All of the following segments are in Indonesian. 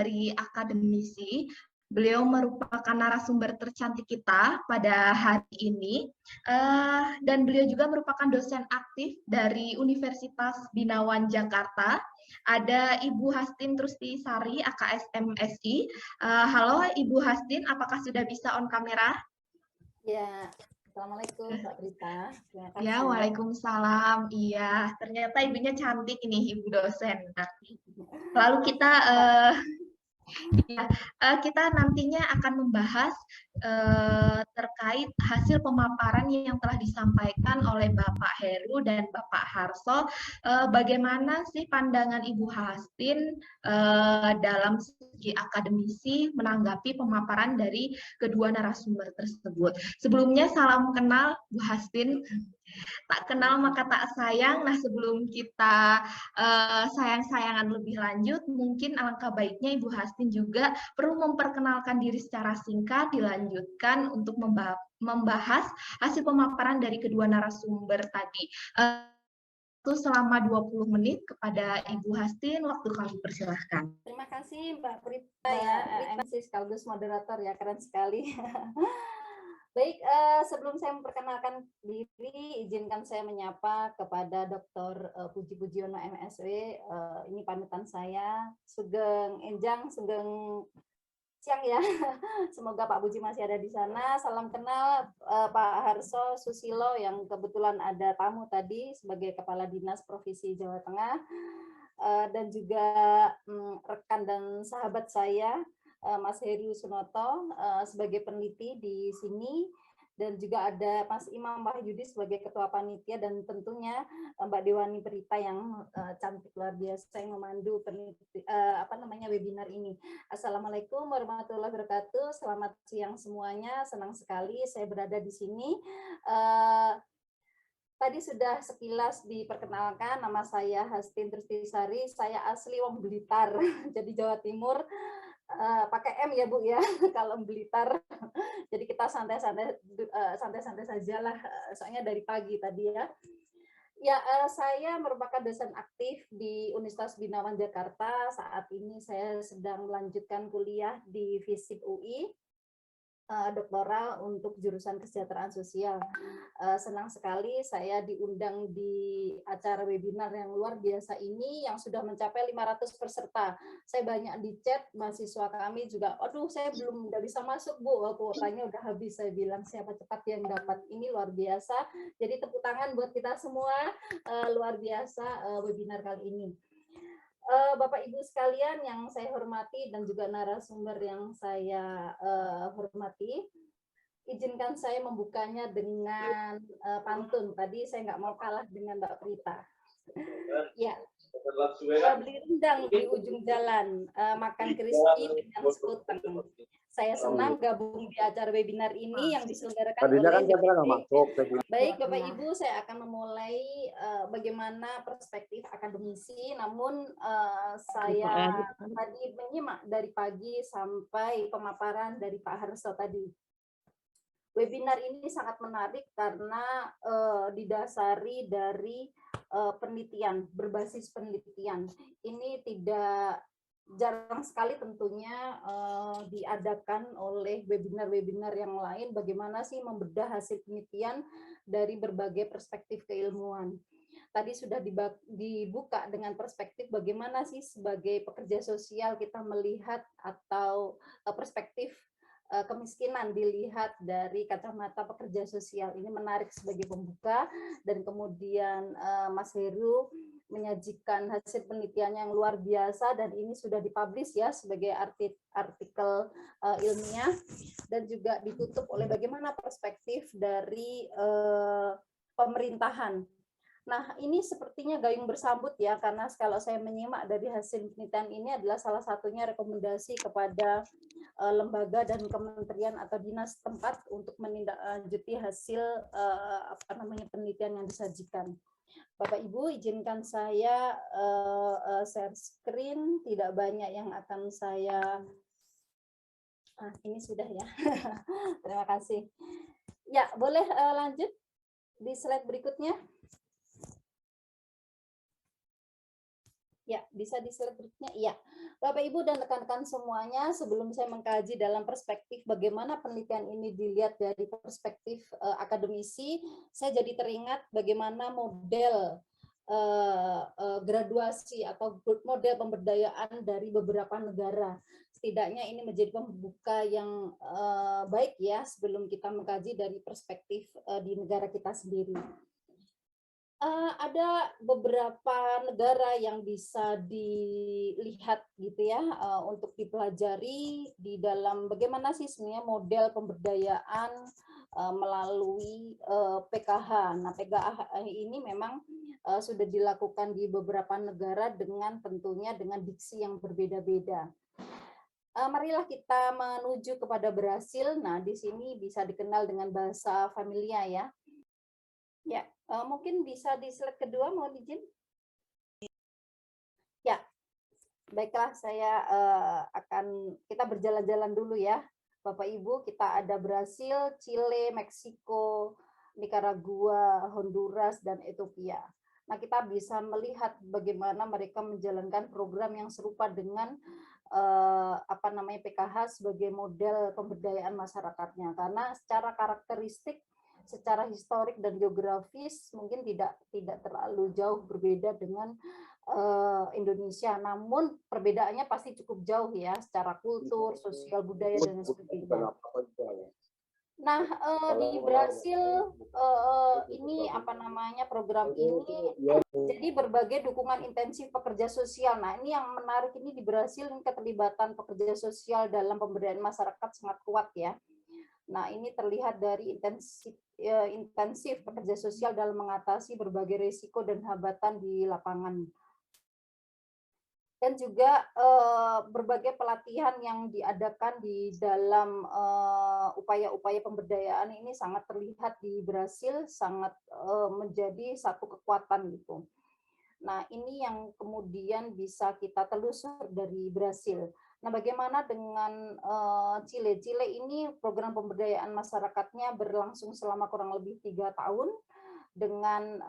dari akademisi. Beliau merupakan narasumber tercantik kita pada hari ini, dan beliau juga merupakan dosen aktif dari Universitas Binawan Jakarta. Ada Ibu Hastin Trustisari, AKSMSI. Halo Ibu Hastin, apakah sudah bisa on kamera? Ya, Assalamualaikum Mbak Prita. Terima kasih. Ya, waalaikumsalam. Iya, ternyata ibunya cantik ini, Ibu dosen. Nah, lalu kita kita nantinya akan membahas terkait hasil pemaparan yang telah disampaikan oleh Bapak Heru dan Bapak Harso. Bagaimana sih pandangan Ibu Hastin dalam segi akademisi menanggapi pemaparan dari kedua narasumber tersebut. Sebelumnya salam kenal Bu Hastin. Tak kenal maka tak sayang. Nah, sebelum kita sayang-sayangan lebih lanjut, mungkin alangkah baiknya Ibu Hastin juga perlu memperkenalkan diri secara singkat, dilanjutkan untuk membahas hasil pemaparan dari kedua narasumber tadi. Itu selama 20 menit kepada Ibu Hastin, waktu kami persilahkan. Terima kasih Mbak Prita ya, MC sekaligus moderator ya, keren sekali. Baik, sebelum saya memperkenalkan diri, izinkan saya menyapa kepada Dr. Puji Pujiono MSW. Ini pamitan saya, Sugeng Enjang, Sugeng siang ya. Semoga Pak Puji masih ada di sana. Salam kenal Pak Harso Susilo yang kebetulan ada tamu tadi sebagai Kepala Dinas Provinsi Jawa Tengah. Dan juga rekan dan sahabat saya, Mas Heru Sunoto sebagai peneliti di sini, dan juga ada Mas Imam Wahyudi sebagai ketua panitia, dan tentunya Mbak Dewani Prita yang cantik luar biasa yang memandu peneliti, webinar ini. Assalamualaikum warahmatullahi wabarakatuh. Selamat siang semuanya. Senang sekali saya berada di sini. Tadi sudah sekilas diperkenalkan, nama saya Hastin Trustisari, saya asli Wong Blitar, jadi Jawa Timur. Pakai M ya Bu ya kalau Blitar. Jadi kita santai-santai saja lah, soalnya dari pagi tadi ya. Ya, saya merupakan dosen aktif di Universitas Binawan Jakarta. Saat ini saya sedang melanjutkan kuliah di FISIP UI, doktoral untuk jurusan kesejahteraan sosial. Senang sekali saya diundang di acara webinar yang luar biasa ini yang sudah mencapai 500 peserta. Saya banyak di chat mahasiswa kami juga, aduh saya nggak bisa masuk Bu, kuotanya udah habis. Saya bilang siapa cepat yang dapat, ini luar biasa. Jadi tepuk tangan buat kita semua, luar biasa webinar kali ini. Bapak Ibu sekalian yang saya hormati dan juga narasumber yang saya hormati, izinkan saya membukanya dengan pantun. Tadi saya nggak mau kalah dengan Mbak Prita. Ya, beli rendang di ujung jalan, makan crispy dengan sekuteng. Saya senang gabung di acara webinar ini yang diselenggarakan oleh Baik Bapak Ibu, saya akan memulai bagaimana perspektif akademisi, namun saya tadi menyimak dari pagi sampai pemaparan dari Pak Harso tadi. Webinar ini sangat menarik karena didasari dari penelitian, berbasis penelitian. Ini tidak jarang sekali tentunya diadakan oleh webinar-webinar yang lain, bagaimana sih membedah hasil penelitian dari berbagai perspektif keilmuan. Tadi sudah dibuka dengan perspektif bagaimana sih sebagai pekerja sosial kita melihat, atau perspektif kemiskinan dilihat dari kacamata pekerja sosial. Ini menarik sebagai pembuka, dan kemudian Mas Heru menyajikan hasil penelitian yang luar biasa, dan ini sudah dipublish ya sebagai artikel ilmiah, dan juga ditutup oleh bagaimana perspektif dari pemerintahan. Nah, ini sepertinya gayung bersambut ya, karena kalau saya menyimak dari hasil penelitian ini adalah salah satunya rekomendasi kepada lembaga dan kementerian atau dinas tempat untuk menindaklanjuti hasil penelitian yang disajikan. Bapak Ibu, izinkan saya share screen, tidak banyak yang akan saya ini sudah ya. Terima kasih. Ya, boleh lanjut di slide berikutnya. Ya, bisa di slide berikutnya. Iya. Bapak, Ibu, dan rekan-rekan semuanya, sebelum saya mengkaji dalam perspektif bagaimana penelitian ini dilihat dari perspektif akademisi, saya jadi teringat bagaimana model graduasi atau model pemberdayaan dari beberapa negara. Setidaknya ini menjadi pembuka yang baik ya sebelum kita mengkaji dari perspektif di negara kita sendiri. Ada beberapa negara yang bisa dilihat gitu ya, untuk dipelajari di dalam bagaimana sih sebenarnya model pemberdayaan melalui PKH. Nah, PKH ini memang sudah dilakukan di beberapa negara dengan tentunya dengan diksi yang berbeda-beda. Marilah kita menuju kepada Brasil. Nah, di sini bisa dikenal dengan bahasa familia ya. Ya, mungkin bisa di slide kedua, mohon izin. Ya, baiklah, saya kita berjalan-jalan dulu ya. Bapak Ibu, kita ada Brasil, Chile, Meksiko, Nicaragua, Honduras, dan Ethiopia. Nah, kita bisa melihat bagaimana mereka menjalankan program yang serupa dengan PKH sebagai model pemberdayaan masyarakatnya. Karena secara karakteristik, secara historik dan geografis mungkin tidak terlalu jauh berbeda dengan Indonesia, namun perbedaannya pasti cukup jauh ya secara kultur, sosial, budaya dan sebagainya. Nah, di Brasil ini program ini jadi berbagai dukungan intensif pekerja sosial. Nah, ini yang menarik ini di Brasil, ini keterlibatan pekerja sosial dalam pemberdayaan masyarakat sangat kuat ya. Nah, ini terlihat dari intensif pekerja sosial dalam mengatasi berbagai risiko dan hambatan di lapangan. Dan juga berbagai pelatihan yang diadakan di dalam upaya-upaya pemberdayaan ini sangat terlihat di Brasil, sangat menjadi satu kekuatan gitu. Nah, ini yang kemudian bisa kita telusur dari Brasil. Nah, bagaimana dengan Chile? Chile ini program pemberdayaan masyarakatnya berlangsung selama kurang lebih 3 tahun dengan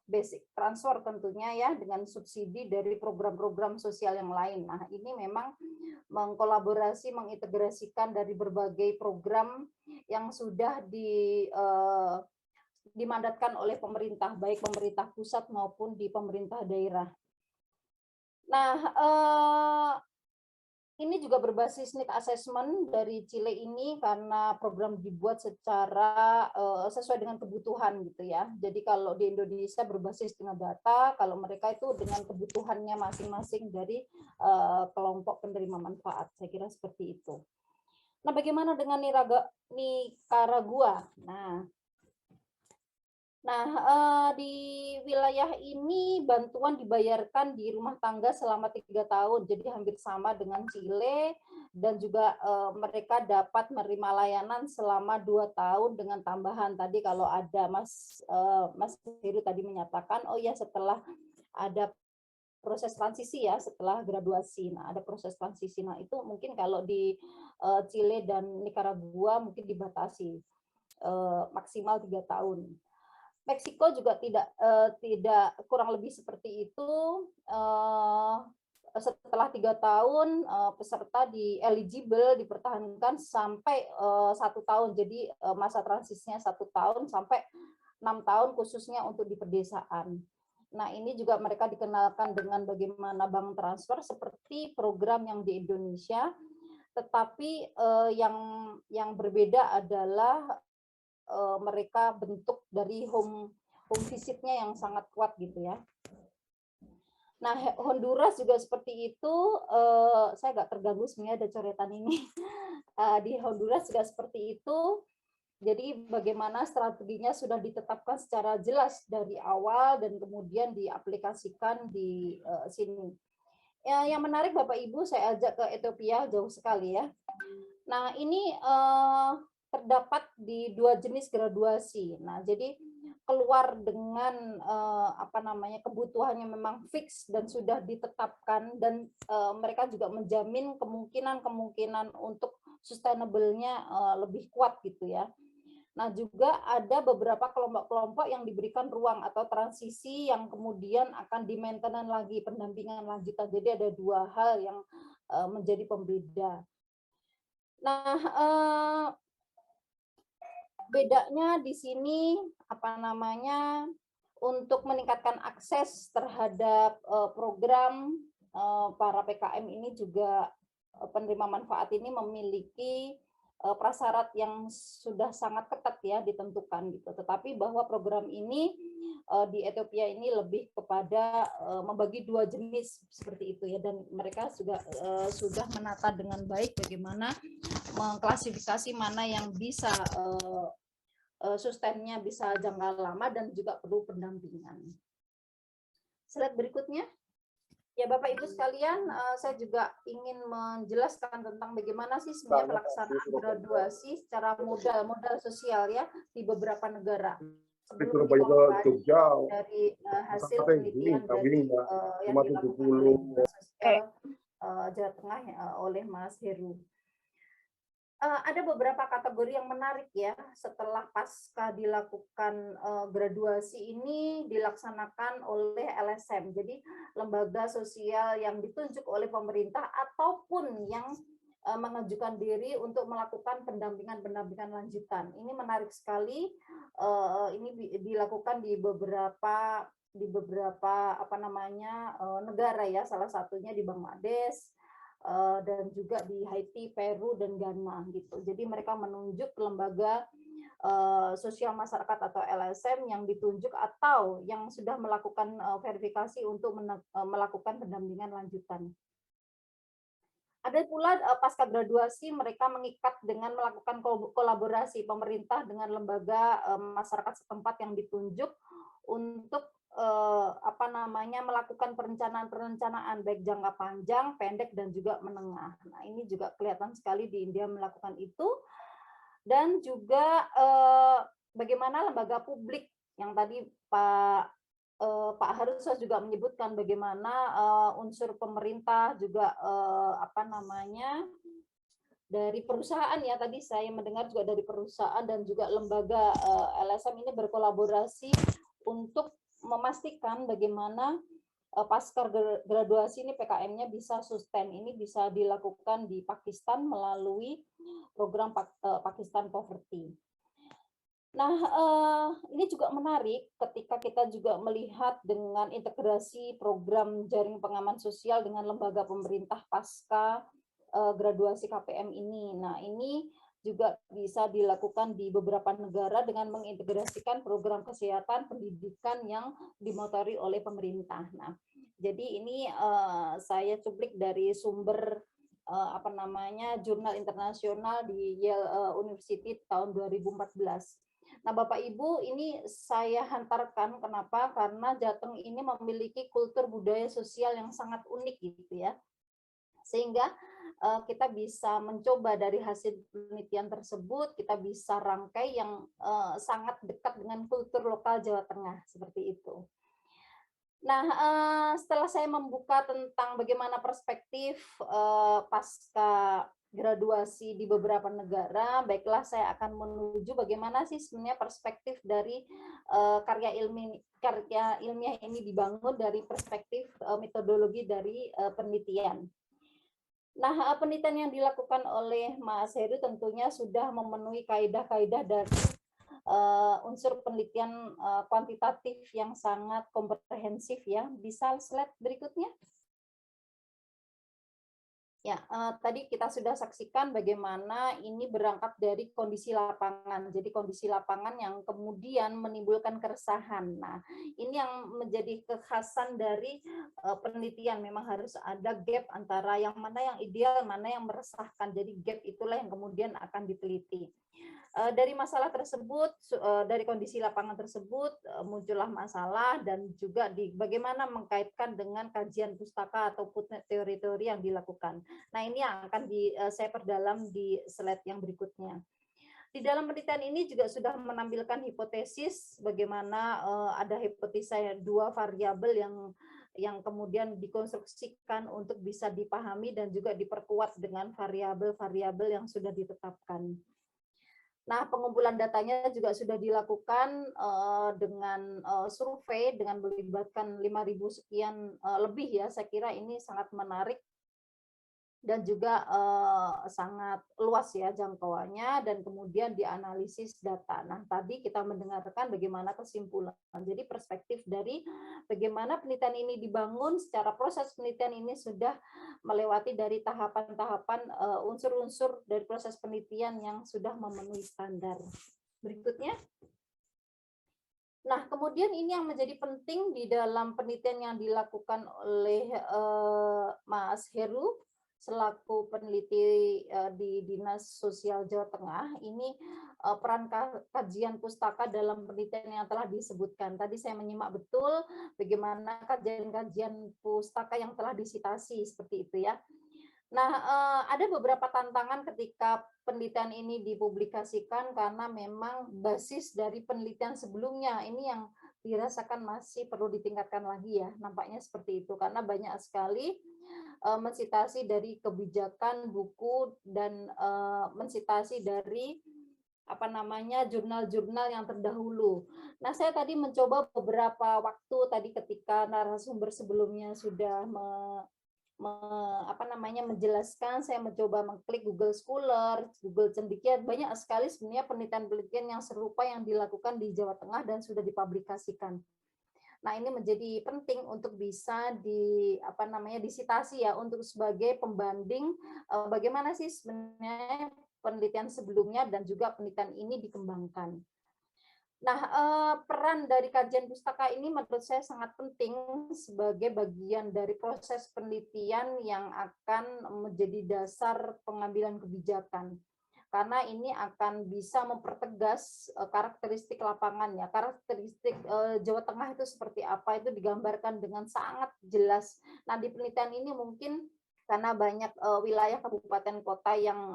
basic transfer tentunya ya, dengan subsidi dari program-program sosial yang lain. Nah, ini memang mengkolaborasi, mengintegrasikan dari berbagai program yang sudah dimandatkan oleh pemerintah, baik pemerintah pusat maupun di pemerintah daerah. Nah, ini juga berbasis need assessment dari Chile ini karena program dibuat secara sesuai dengan kebutuhan gitu ya. Jadi kalau di Indonesia berbasis dengan data, kalau mereka itu dengan kebutuhannya masing-masing dari kelompok penerima manfaat. Saya kira seperti itu. Nah, bagaimana dengan Nicaragua? Nah, di wilayah ini bantuan dibayarkan di rumah tangga selama 3 tahun, jadi hampir sama dengan Chile, dan juga mereka dapat menerima layanan selama 2 tahun dengan tambahan tadi kalau ada Mas Heru tadi menyatakan, oh ya setelah ada proses transisi ya, setelah graduasi. Nah, ada proses transisi. Nah, itu mungkin kalau di Chile dan Nicaragua mungkin dibatasi maksimal 3 tahun. Meksiko juga tidak kurang lebih seperti itu. Setelah 3 tahun peserta eligible dipertahankan sampai 1 tahun. Jadi masa transisinya 1 tahun sampai 6 tahun khususnya untuk di pedesaan. Nah, ini juga mereka dikenalkan dengan bagaimana bank transfer seperti program yang di Indonesia, tetapi yang berbeda adalah mereka bentuk dari home visit-nya yang sangat kuat gitu ya. Nah, Honduras juga seperti itu. Saya agak terganggu sebenarnya ada coretan ini. Di Honduras juga seperti itu. Jadi bagaimana strateginya sudah ditetapkan secara jelas dari awal dan kemudian diaplikasikan di sini. Yang menarik Bapak Ibu, saya ajak ke Ethiopia, jauh sekali ya. Nah, ini terdapat di 2 jenis graduasi. Nah, jadi keluar dengan kebutuhannya memang fix dan sudah ditetapkan, dan mereka juga menjamin kemungkinan untuk sustainable-nya lebih kuat gitu ya. Nah, juga ada beberapa kelompok-kelompok yang diberikan ruang atau transisi yang kemudian akan di-maintenance lagi, pendampingan lanjutan. Jadi ada dua hal yang menjadi pembeda. Nah, bedanya di sini apa namanya, untuk meningkatkan akses terhadap program para PKM ini juga penerima manfaat ini memiliki prasyarat yang sudah sangat ketat ya ditentukan gitu. Tetapi bahwa program ini di Ethiopia ini lebih kepada membagi dua jenis seperti itu ya, dan mereka sudah menata dengan baik bagaimana mengklasifikasi mana yang bisa sustainnya bisa jangka lama dan juga perlu pendampingan. Slide berikutnya. Ya Bapak Ibu sekalian, saya juga ingin menjelaskan tentang bagaimana sih sebenarnya pelaksanaan graduasi secara modal sosial ya di beberapa negara. Sebelum kita mulai dari hasil penelitian dari yang dilakukan oleh sosial Jawa Tengah oleh Mas Heru. Ada beberapa kategori yang menarik ya setelah pasca dilakukan graduasi ini dilaksanakan oleh LSM. Jadi lembaga sosial yang ditunjuk oleh pemerintah ataupun yang mengajukan diri untuk melakukan pendampingan lanjutan. Ini menarik sekali. Ini dilakukan di beberapa apa namanya negara ya, salah satunya di Bangladesh, dan juga di Haiti, Peru, dan Ghana gitu. Jadi mereka menunjuk lembaga sosial masyarakat atau LSM yang ditunjuk atau yang sudah melakukan verifikasi untuk melakukan pendampingan lanjutan. Ada pula pasca graduasi mereka mengikat dengan melakukan kolaborasi pemerintah dengan lembaga masyarakat setempat yang ditunjuk untuk apa namanya melakukan perencanaan baik jangka panjang, pendek dan juga menengah. Nah, ini juga kelihatan sekali di India melakukan itu. Dan juga bagaimana lembaga publik yang tadi Pak Harso juga menyebutkan bagaimana unsur pemerintah juga apa namanya dari perusahaan ya, tadi saya mendengar juga dari perusahaan dan juga lembaga LSM ini berkolaborasi untuk memastikan bagaimana pasca graduasi ini PKM-nya bisa sustain, ini bisa dilakukan di Pakistan melalui program Pakistan Poverty. Nah, ini juga menarik ketika kita juga melihat dengan integrasi program jaring pengaman sosial dengan lembaga pemerintah pasca graduasi KPM ini. Nah, ini juga bisa dilakukan di beberapa negara dengan mengintegrasikan program kesehatan pendidikan yang dimotori oleh pemerintah. Nah, jadi ini saya cuplik dari sumber apa namanya jurnal internasional di Yale University tahun 2014. Nah, Bapak Ibu, ini saya hantarkan kenapa? Karena Jateng ini memiliki kultur budaya sosial yang sangat unik gitu ya. Sehingga kita bisa mencoba dari hasil penelitian tersebut, kita bisa rangkai yang sangat dekat dengan kultur lokal Jawa Tengah, seperti itu. Nah, setelah saya membuka tentang bagaimana perspektif pasca graduasi di beberapa negara, baiklah saya akan menuju bagaimana sih sebenarnya perspektif dari karya ilmiah ini dibangun dari perspektif metodologi dari penelitian. Nah, penelitian yang dilakukan oleh Mas Heru tentunya sudah memenuhi kaidah-kaidah dari unsur penelitian kuantitatif yang sangat komprehensif ya. Bisa slide berikutnya? Ya, tadi kita sudah saksikan bagaimana ini berangkat dari kondisi lapangan. Jadi kondisi lapangan yang kemudian menimbulkan keresahan. Nah, ini yang menjadi kekhasan dari penelitian. Memang harus ada gap antara yang mana yang ideal, mana yang meresahkan. Jadi gap itulah yang kemudian akan diteliti. Dari masalah tersebut, dari kondisi lapangan tersebut muncullah masalah dan juga bagaimana mengkaitkan dengan kajian pustaka ataupun teori-teori yang dilakukan. Nah, ini yang akan saya perdalam di slide yang berikutnya. Di dalam penelitian ini juga sudah menampilkan hipotesis bagaimana ada hipotesa dua variabel yang kemudian dikonstruksikan untuk bisa dipahami dan juga diperkuat dengan variabel-variabel yang sudah ditetapkan. Nah, pengumpulan datanya juga sudah dilakukan dengan survei dengan melibatkan 5.000 sekian lebih ya. Saya kira ini sangat menarik dan juga sangat luas ya jangkauannya dan kemudian dianalisis data. Nah, tadi kita mendengarkan bagaimana kesimpulan. Jadi perspektif dari bagaimana penelitian ini dibangun, secara proses penelitian ini sudah melewati dari tahapan-tahapan unsur-unsur dari proses penelitian yang sudah memenuhi standar. Berikutnya. Nah, kemudian ini yang menjadi penting di dalam penelitian yang dilakukan oleh Mas Heru selaku peneliti di Dinas Sosial Jawa Tengah. Ini peran kajian pustaka dalam penelitian yang telah disebutkan. Tadi saya menyimak betul bagaimana kajian-kajian pustaka yang telah disitasi seperti itu ya. Nah, ada beberapa tantangan ketika penelitian ini dipublikasikan karena memang basis dari penelitian sebelumnya ini yang dirasakan masih perlu ditingkatkan lagi ya, nampaknya seperti itu karena banyak sekali mensitasi dari kebijakan buku dan mensitasi dari apa namanya jurnal-jurnal yang terdahulu. Nah, saya tadi mencoba beberapa waktu tadi ketika narasumber sebelumnya sudah menjelaskan, saya mencoba mengklik Google Scholar, Google Cendekia, banyak sekali sebenarnya penelitian-penelitian yang serupa yang dilakukan di Jawa Tengah dan sudah dipublikasikan. Nah, ini menjadi penting untuk bisa disitasi ya untuk sebagai pembanding bagaimana sih sebenarnya penelitian sebelumnya dan juga penelitian ini dikembangkan. Nah, peran dari kajian pustaka ini menurut saya sangat penting sebagai bagian dari proses penelitian yang akan menjadi dasar pengambilan kebijakan. Karena ini akan bisa mempertegas karakteristik lapangan ya, karakteristik Jawa Tengah itu seperti apa itu digambarkan dengan sangat jelas. Nah, di penelitian ini mungkin karena banyak wilayah kabupaten kota yang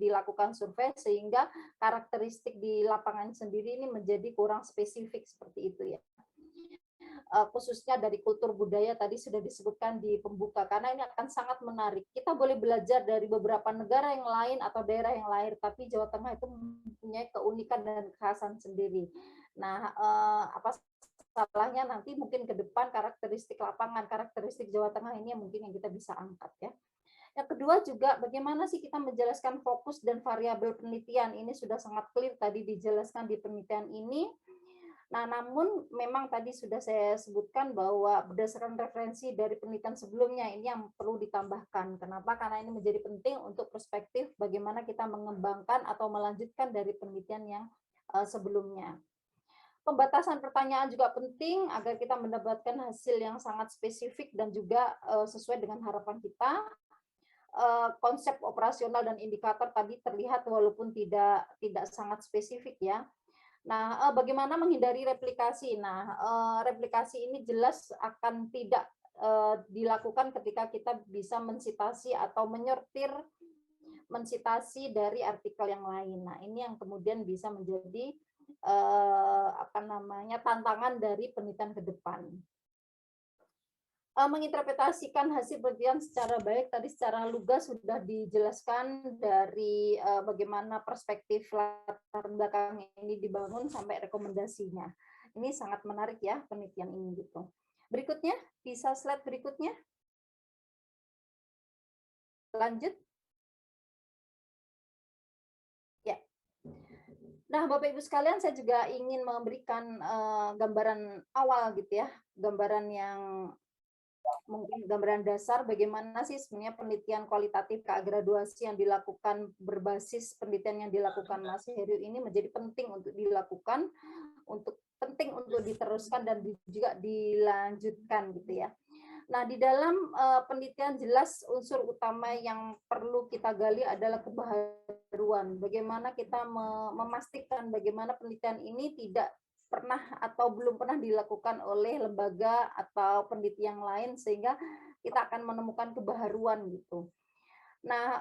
dilakukan survei sehingga karakteristik di lapangan sendiri ini menjadi kurang spesifik seperti itu ya. Khususnya dari kultur budaya tadi sudah disebutkan di pembuka karena ini akan sangat menarik. Kita boleh belajar dari beberapa negara yang lain atau daerah yang lain, tapi Jawa Tengah itu mempunyai keunikan dan kekhasan sendiri. Nah, apa salahnya nanti mungkin ke depan karakteristik lapangan, karakteristik Jawa Tengah ini yang mungkin yang kita bisa angkat ya. Yang kedua juga bagaimana sih kita menjelaskan fokus dan variabel penelitian. Ini sudah sangat clear tadi dijelaskan di penelitian ini. Nah, namun memang tadi sudah saya sebutkan bahwa berdasarkan referensi dari penelitian sebelumnya ini yang perlu ditambahkan. Kenapa? Karena ini menjadi penting untuk perspektif bagaimana kita mengembangkan atau melanjutkan dari penelitian yang sebelumnya. Pembatasan pertanyaan juga penting agar kita mendapatkan hasil yang sangat spesifik dan juga sesuai dengan harapan kita. Konsep operasional dan indikator tadi terlihat walaupun tidak sangat spesifik ya. Nah, bagaimana menghindari replikasi? Nah, replikasi ini jelas akan tidak dilakukan ketika kita bisa mensitasi atau mensitasi dari artikel yang lain. Nah, ini yang kemudian bisa menjadi tantangan dari penelitian ke depan. Menginterpretasikan hasil penelitian secara baik tadi secara lugas sudah dijelaskan dari bagaimana perspektif latar belakang ini dibangun sampai rekomendasinya. Ini sangat menarik ya penelitian ini gitu. Berikutnya, bisa slide berikutnya. Lanjut. Ya. Nah, Bapak Ibu sekalian, saya juga ingin memberikan gambaran awal gitu ya, gambaran yang mungkin gambaran dasar bagaimana sih sebenarnya penelitian kualitatif kegraduasi yang dilakukan berbasis penelitian yang dilakukan Mas Heru ini menjadi penting untuk dilakukan, penting untuk diteruskan dan juga dilanjutkan gitu ya. Nah, di dalam penelitian jelas unsur utama yang perlu kita gali adalah kebaharuan. Bagaimana kita memastikan bagaimana penelitian ini tidak pernah atau belum pernah dilakukan oleh lembaga atau peneliti yang lain sehingga kita akan menemukan kebaharuan gitu. Nah,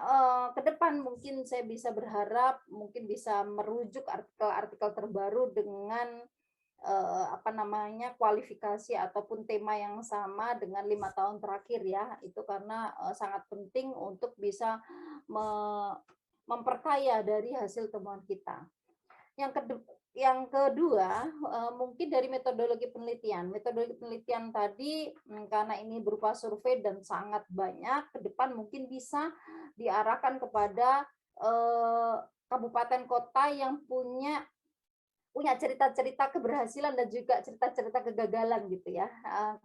ke depan mungkin saya bisa berharap mungkin bisa merujuk artikel-artikel terbaru dengan kualifikasi ataupun tema yang sama dengan 5 tahun terakhir ya. Itu karena sangat penting untuk bisa memperkaya dari hasil temuan kita. Yang kedua, mungkin dari metodologi penelitian. Metodologi penelitian tadi, karena ini berupa survei dan sangat banyak, ke depan mungkin bisa diarahkan kepada kabupaten kota yang punya cerita-cerita keberhasilan dan juga cerita-cerita kegagalan gitu ya.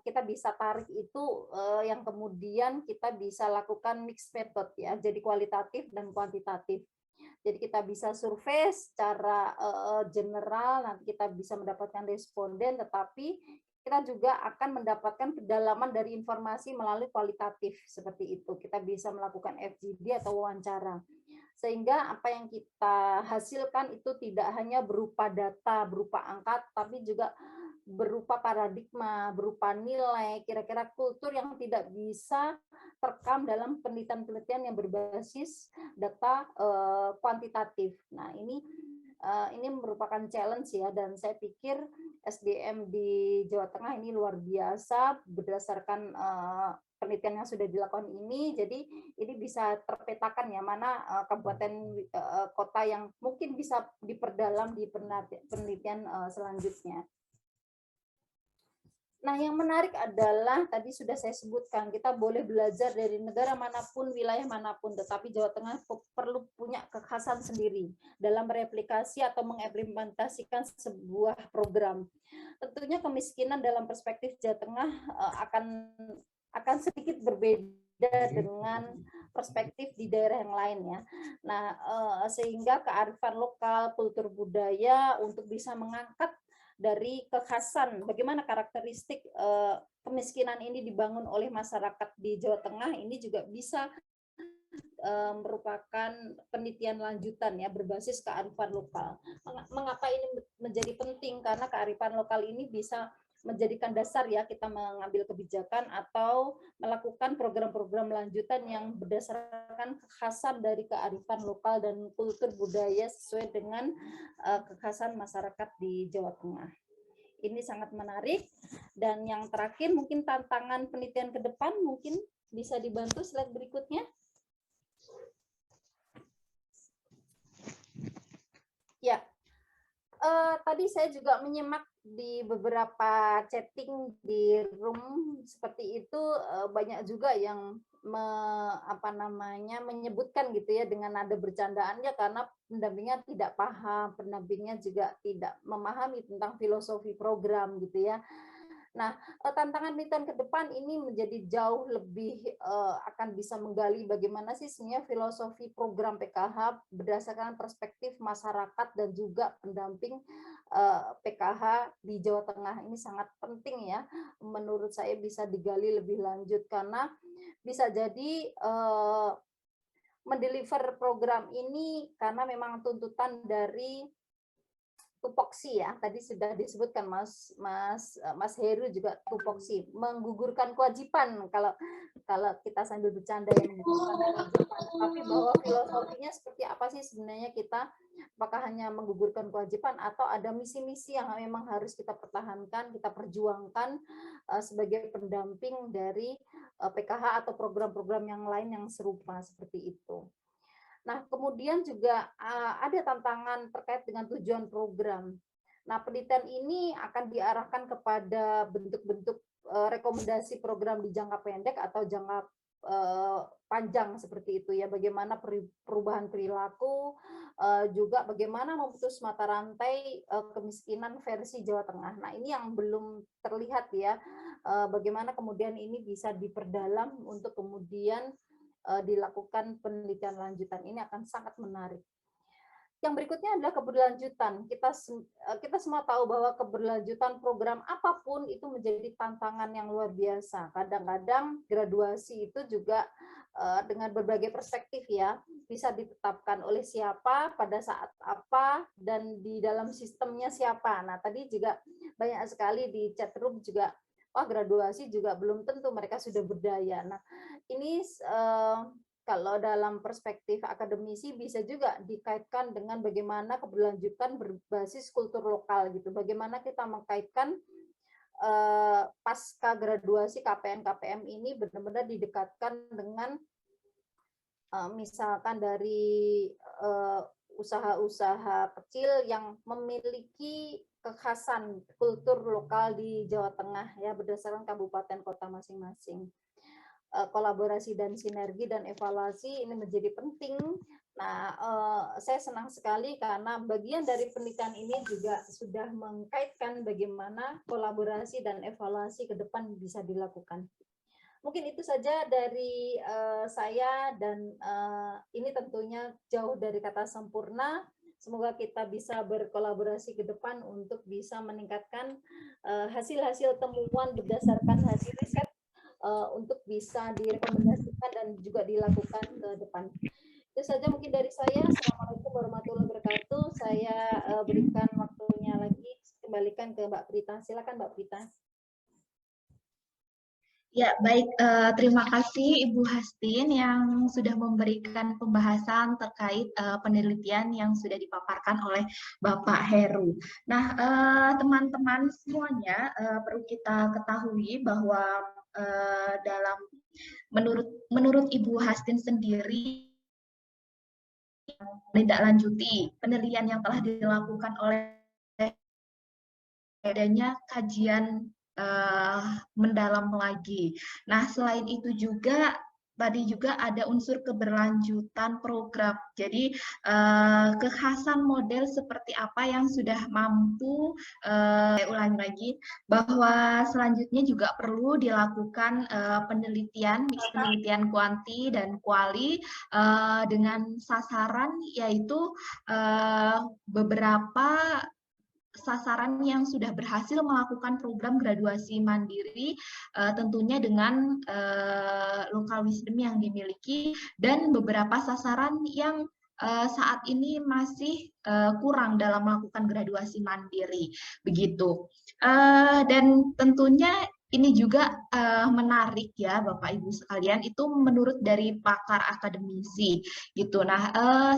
Kita bisa tarik itu, yang kemudian kita bisa lakukan mix method ya, jadi kualitatif dan kuantitatif. Jadi kita bisa survei secara general, nanti kita bisa mendapatkan responden, tetapi kita juga akan mendapatkan kedalaman dari informasi melalui kualitatif seperti itu. Kita bisa melakukan FGD atau wawancara. Sehingga apa yang kita hasilkan itu tidak hanya berupa data, berupa angka, tapi juga berupa paradigma, berupa nilai, kira-kira kultur yang tidak bisa terekam dalam penelitian-penelitian yang berbasis data kuantitatif. Nah, ini merupakan challenge ya, dan saya pikir SDM di Jawa Tengah ini luar biasa berdasarkan penelitian yang sudah dilakukan ini. Jadi ini bisa terpetakan ya, mana kabupaten kota yang mungkin bisa diperdalam di penelitian selanjutnya. Nah, yang menarik adalah tadi sudah saya sebutkan, kita boleh belajar dari negara manapun, wilayah manapun, tetapi Jawa Tengah perlu punya kekhasan sendiri dalam mereplikasi atau mengimplementasikan sebuah program. Tentunya kemiskinan dalam perspektif Jawa Tengah akan sedikit berbeda dengan perspektif di daerah yang lain ya. Nah, sehingga kearifan lokal, kultur budaya untuk bisa mengangkat dari kekhasan bagaimana karakteristik kemiskinan ini dibangun oleh masyarakat di Jawa Tengah, ini juga bisa merupakan penelitian lanjutan ya, berbasis kearifan lokal. Mengapa ini menjadi penting? Karena kearifan lokal ini bisa menjadikan dasar ya kita mengambil kebijakan atau melakukan program-program lanjutan yang berdasarkan kekhasan dari kearifan lokal dan kultur budaya sesuai dengan kekhasan masyarakat di Jawa Tengah. Ini sangat menarik. Dan yang terakhir mungkin tantangan penelitian ke depan, mungkin bisa dibantu slide berikutnya. Ya, tadi saya juga menyimak di beberapa chatting di room seperti itu, banyak juga yang menyebutkan gitu ya dengan nada bercandaannya karena pendampingnya tidak paham, pendampingnya juga tidak memahami tentang filosofi program gitu ya. Nah, tantangan penelitian ke depan ini menjadi jauh lebih akan bisa menggali bagaimana sih sebenarnya filosofi program PKH berdasarkan perspektif masyarakat dan juga pendamping PKH di Jawa Tengah. Ini sangat penting ya, menurut saya bisa digali lebih lanjut karena bisa jadi mendeliver program ini karena memang tuntutan dari tupoksi ya, tadi sudah disebutkan Mas Heru juga tupoksi, menggugurkan kewajiban kalau kita sambil bercanda ya, menggugurkan kewajiban. Tapi bahwa filosofinya seperti apa sih sebenarnya kita, apakah hanya menggugurkan kewajiban atau ada misi-misi yang memang harus kita pertahankan, kita perjuangkan sebagai pendamping dari PKH atau program-program yang lain yang serupa seperti itu. Nah, kemudian juga ada tantangan terkait dengan tujuan program. Nah, penelitian ini akan diarahkan kepada bentuk-bentuk rekomendasi program di jangka pendek atau jangka panjang seperti itu ya. Bagaimana perubahan perilaku, juga bagaimana memutus mata rantai kemiskinan versi Jawa Tengah. Nah, ini yang belum terlihat ya. Bagaimana kemudian ini bisa diperdalam untuk kemudian dilakukan penelitian lanjutan. Ini akan sangat menarik. Yang berikutnya adalah keberlanjutan. Kita semua tahu bahwa keberlanjutan program apapun itu menjadi tantangan yang luar biasa. Kadang-kadang graduasi itu juga dengan berbagai perspektif ya, bisa ditetapkan oleh siapa, pada saat apa, dan di dalam sistemnya siapa. Nah, tadi juga banyak sekali di chat room juga, wah graduasi juga belum tentu mereka sudah berdaya. Nah, ini kalau dalam perspektif akademisi bisa juga dikaitkan dengan bagaimana keberlanjutan berbasis kultur lokal gitu. Bagaimana kita mengkaitkan pasca graduasi KPM ini benar-benar didekatkan dengan misalkan dari usaha-usaha kecil yang memiliki kekhasan kultur lokal di Jawa Tengah ya berdasarkan kabupaten kota masing-masing. Kolaborasi dan sinergi dan evaluasi ini menjadi penting. Nah, saya senang sekali karena bagian dari penelitian ini juga sudah mengkaitkan bagaimana kolaborasi dan evaluasi ke depan bisa dilakukan. Mungkin itu saja dari saya dan ini tentunya jauh dari kata sempurna. Semoga kita bisa berkolaborasi ke depan untuk bisa meningkatkan hasil-hasil temuan berdasarkan hasil riset untuk bisa direkomendasikan dan juga dilakukan ke depan. Itu saja mungkin dari saya. Assalamualaikum warahmatullahi wabarakatuh. Saya berikan waktunya lagi, kembalikan ke Mbak Prita. Silakan Mbak Prita. Ya, baik. Terima kasih Ibu Hastin yang sudah memberikan pembahasan terkait penelitian yang sudah dipaparkan oleh Bapak Heru. Nah, teman-teman semuanya perlu kita ketahui bahwa dalam menurut Ibu Hastin sendiri menindaklanjuti penelitian yang telah dilakukan oleh adanya kajian mendalam lagi. Nah, selain itu juga tadi juga ada unsur keberlanjutan program. Jadi kekhasan model seperti apa yang sudah mampu, saya ulangi lagi, bahwa selanjutnya juga perlu dilakukan penelitian, mix penelitian kuanti dan kuali dengan sasaran yaitu beberapa sasaran yang sudah berhasil melakukan program graduasi mandiri, tentunya dengan local wisdom yang dimiliki, dan beberapa sasaran yang saat ini masih kurang dalam melakukan graduasi mandiri, begitu. Dan tentunya ini juga menarik ya Bapak Ibu sekalian, itu menurut dari pakar akademisi gitu. Nah,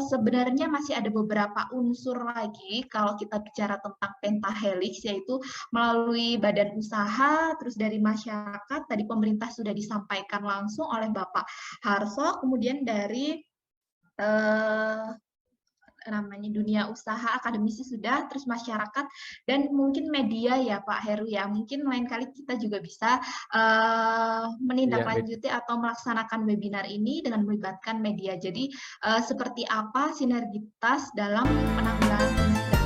sebenarnya masih ada beberapa unsur lagi kalau kita bicara tentang pentahelix, yaitu melalui badan usaha, terus dari masyarakat, tadi pemerintah sudah disampaikan langsung oleh Bapak Harso, kemudian dari namanya dunia usaha, akademisi sudah, terus masyarakat, dan mungkin media ya Pak Heru ya. Mungkin lain kali kita juga bisa menindaklanjuti atau melaksanakan webinar ini dengan melibatkan media. Jadi seperti apa sinergitas dalam penanggulangan